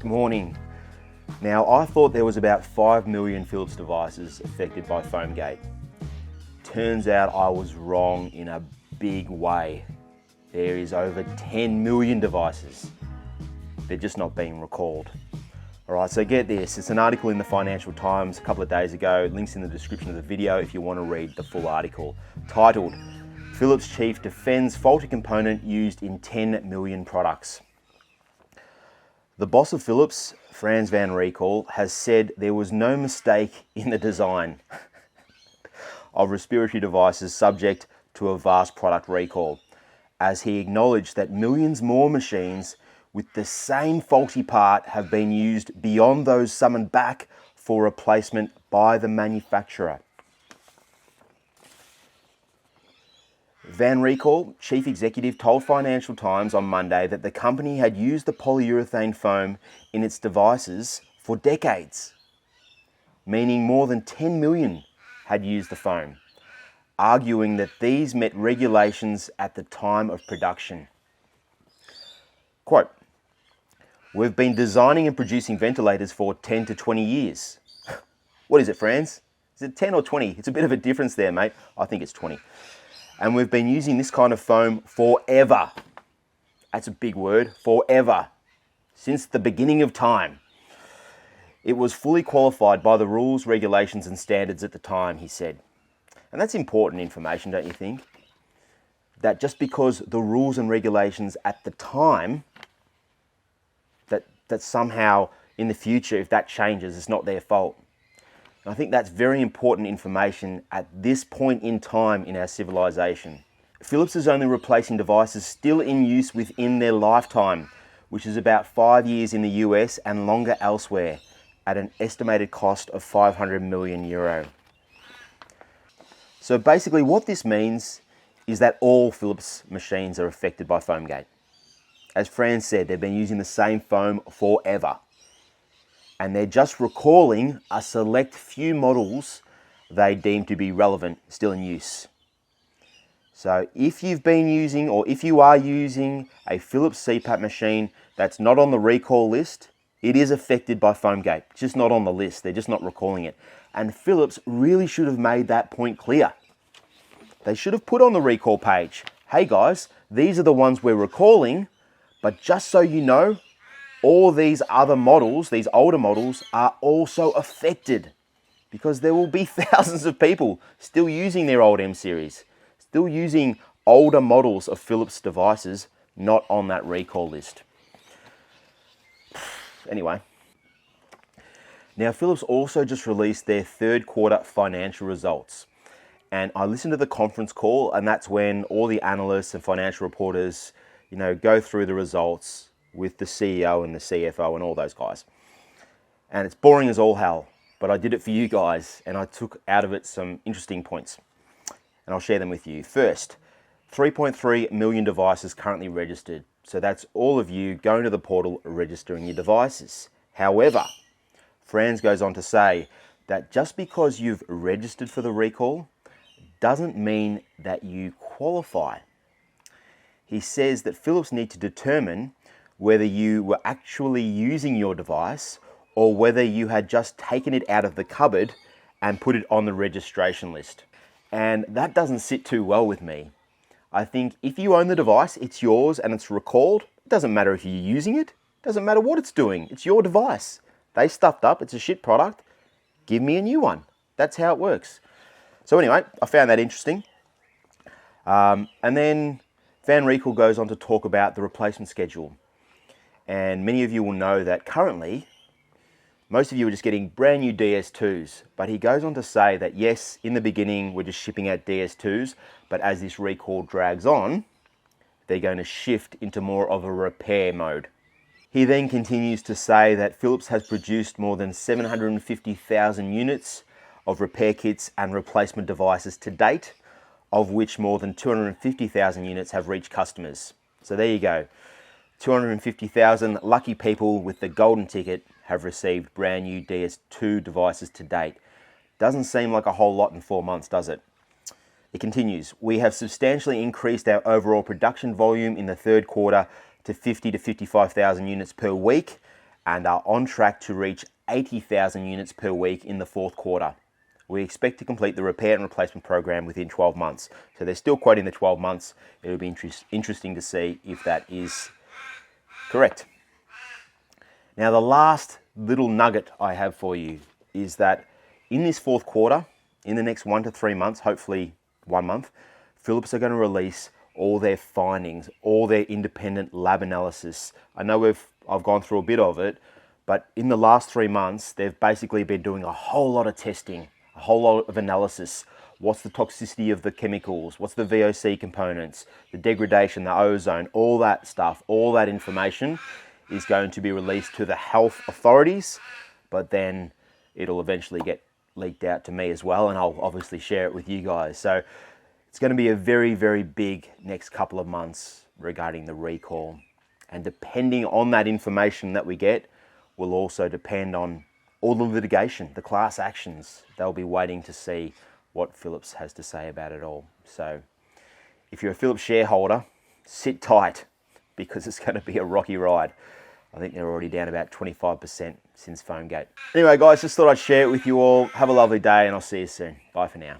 Good morning. Now, I thought there was about 5 million Philips devices affected by Foamgate. Turns out I was wrong in a big way. There is over 10 million devices. They're just not being recalled. All right, so get this. It's an article in the Financial Times a couple of days ago. Links in the description of the video if you want to read the full article. Titled, Philips Chief Defends Faulty Component Used in 10 Million Products. The boss of Philips, Frans has said there was no mistake in the design of respiratory devices subject to a vast product recall, as he acknowledged that millions more machines with the same faulty part have been used beyond those summoned back for replacement by the manufacturer. Van Recall, chief executive, told Financial Times on Monday that the company had used the polyurethane foam in its devices for decades, meaning more than 10 million had used the foam, arguing that these met regulations at the time of production. Quote, "We've been designing and producing ventilators for 10 to 20 years. What is it, Frans? Is it 10 or 20? It's a bit of a difference there, mate. I think it's 20. And we've been using this kind of foam forever." That's a big word, forever. Since the beginning of time. It was fully qualified by the rules, regulations and standards at the time, he said. And that's important information, don't you think? That just because the rules and regulations at the time, that somehow in the future, if that changes, it's not their fault. I think that's very important information at this point in time in our civilization. Philips is only replacing devices still in use within their lifetime, which is about 5 years in the US and longer elsewhere, at an estimated cost of €500 million. So basically what this means is that all Philips machines are affected by Foamgate. As Frans said, they've been using the same foam forever. And they're just recalling a select few models they deem to be relevant, still in use. So if you've been using, or if you are using a Philips CPAP machine that's not on the recall list, it is affected by Foamgate. It's just not on the list. They're just not recalling it. And Philips really should have made that point clear. They should have put on the recall page, hey guys, these are the ones we're recalling, but just so you know, all these other models, these older models, are also affected, because there will be thousands of people still using their old M series, still using older models of Philips devices not on that recall list. Anyway, now Philips also just released their third quarter financial results. And I listened to the conference call, and that's when all the analysts and financial reporters, go through the results with the CEO and the CFO and all those guys. And it's boring as all hell, but I did it for you guys, and I took out of it some interesting points. And I'll share them with you. First, 3.3 million devices currently registered. So that's all of you going to the portal registering your devices. However, Frans goes on to say that just because you've registered for the recall doesn't mean that you qualify. He says that Philips need to determine whether you were actually using your device or whether you had just taken it out of the cupboard and put it on the registration list. And that doesn't sit too well with me. I think if you own the device, it's yours and it's recalled. It doesn't matter if you're using it. It doesn't matter what it's doing. It's your device. They stuffed up. It's a shit product. Give me a new one. That's how it works. So anyway, I found that interesting. And then Van Recall goes on to talk about the replacement schedule. And many of you will know that currently, most of you are just getting brand new DS2s. But he goes on to say that yes, in the beginning, we're just shipping out DS2s. But as this recall drags on, they're going to shift into more of a repair mode. He then continues to say that Philips has produced more than 750,000 units of repair kits and replacement devices to date, of which more than 250,000 units have reached customers. So there you go. 250,000 lucky people with the golden ticket have received brand new DS2 devices to date. Doesn't seem like a whole lot in 4 months, does it? It continues, we have substantially increased our overall production volume in the third quarter to 50 to 55,000 units per week, and are on track to reach 80,000 units per week in the fourth quarter. We expect to complete the repair and replacement program within 12 months. So they're still quoting the 12 months. It'll be interesting to see if that is correct. Now, the last little nugget I have for you is that in this fourth quarter, in the next 1 to 3 months, hopefully 1 month, Philips are going to release all their findings, all their independent lab analysis. I know I've gone through a bit of it, but in the last 3 months, they've basically been doing a whole lot of testing, a whole lot of analysis. What's the toxicity of the chemicals? What's the VOC components, the degradation, the ozone, all that stuff, all that information is going to be released to the health authorities, but then it'll eventually get leaked out to me as well, and I'll obviously share it with you guys. So it's going to be a very, very big next couple of months regarding the recall. And depending on that information that we get, will also depend on all the litigation, the class actions. They'll be waiting to see what Philips has to say about it all. So if you're a Philips shareholder, sit tight, because it's going to be a rocky ride. I think they're already down about 25% since Foamgate. Anyway, guys, just thought I'd share it with you all. Have a lovely day, and I'll see you soon. Bye for now.